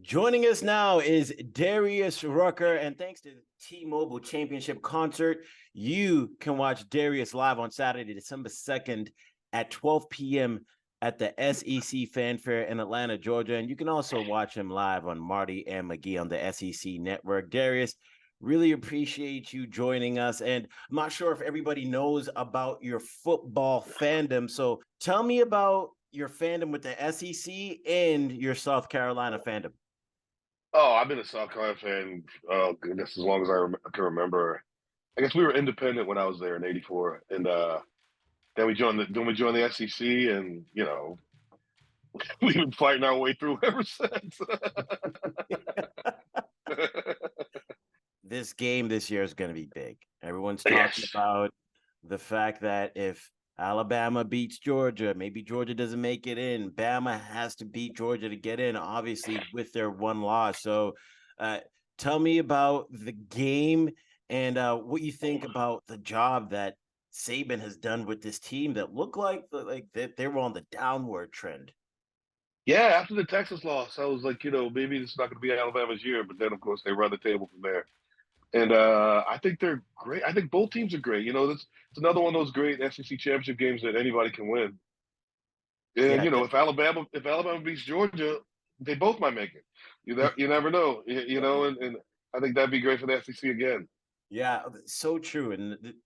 Joining us now is Darius Rucker, and thanks to the T-Mobile Championship Concert, you can watch Darius live on Saturday, December 2nd at 12 p.m. at the SEC Fanfare in Atlanta, Georgia. And you can also watch him live on Marty and McGee on the SEC Network. Darius, really appreciate you joining us. And I'm not sure if everybody knows about your football fandom. So tell me about your fandom with the SEC and your South Carolina fandom. Oh, I've been a South Carolina fan, goodness, as long as I can remember. I guess we were independent when I was there in '84, and then we joined the SEC, and we've been fighting our way through ever since. This game this year is going to be big. Everyone's talking Yes. about the fact that if Alabama beats Georgia, maybe Georgia doesn't make it in. Bama has to beat Georgia to get in, obviously, with their one loss. So tell me about the game and what you think about the job that Saban has done with this team that looked like they were on the downward trend. Yeah, after the Texas loss, I was like, maybe this is not going to be Alabama's year, but then of course they run the table from there. And I think they're great. I think both teams are great. It's another one of those great SEC championship games that anybody can win. And Yeah, if Alabama beats Georgia, they both might make it. You never know. And I think that'd be great for the SEC again. yeah, so true. And it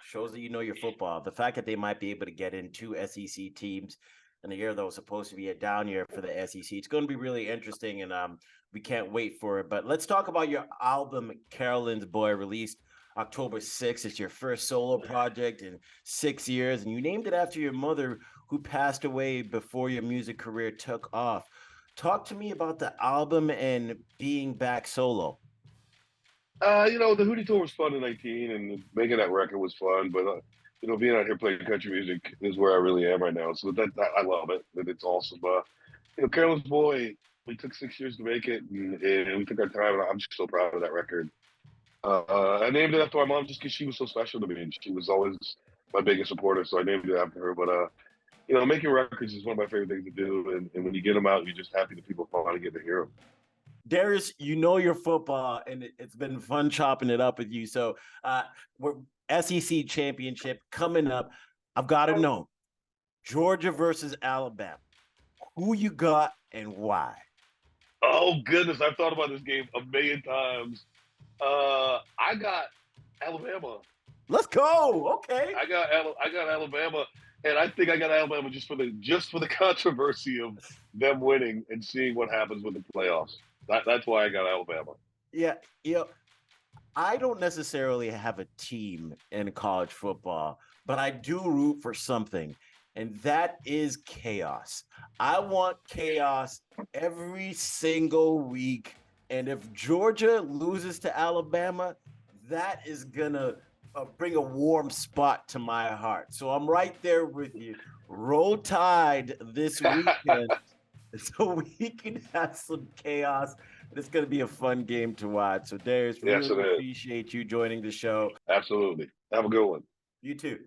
shows that you know your football. The fact that they might be able to get in two SEC teams in a year that was supposed to be a down year for the SEC. It's going to be really interesting, and we can't wait for it. But let's talk about your album, Carolyn's Boy, released October 6th. It's your first solo project in 6 years, and you named it after your mother who passed away before your music career took off. Talk to me about the album and being back solo. The Hootie Tour was fun in '19, and making that record was fun. But being out here playing country music is where I really am right now. So that I love it. It's awesome. Carolyn's Boy, we took 6 years to make it, and we took our time. And I'm just so proud of that record. I named it after my mom just because she was so special to me, and she was always my biggest supporter. So I named it after her. But making records is one of my favorite things to do. And when you get them out, you're just happy that people finally get to hear them. Darius, you know your football, and it's been fun chopping it up with you. So we're SEC championship coming up. I've got to know, Georgia versus Alabama. Who you got and why? Oh, goodness. I've thought about this game a million times. I got Alabama. Let's go. Okay. I got Alabama, and I think I got Alabama just for the controversy of them winning and seeing what happens with the playoffs. That's why I got Alabama. Yeah, I don't necessarily have a team in college football, but I do root for something, and that is chaos. I want chaos every single week, and if Georgia loses to Alabama, that is gonna bring a warm spot to my heart. So I'm right there with you. Roll Tide this weekend. So we can have some chaos. It's going to be a fun game to watch. So Darius, really appreciate you joining the show. Absolutely. Have a good one. You too.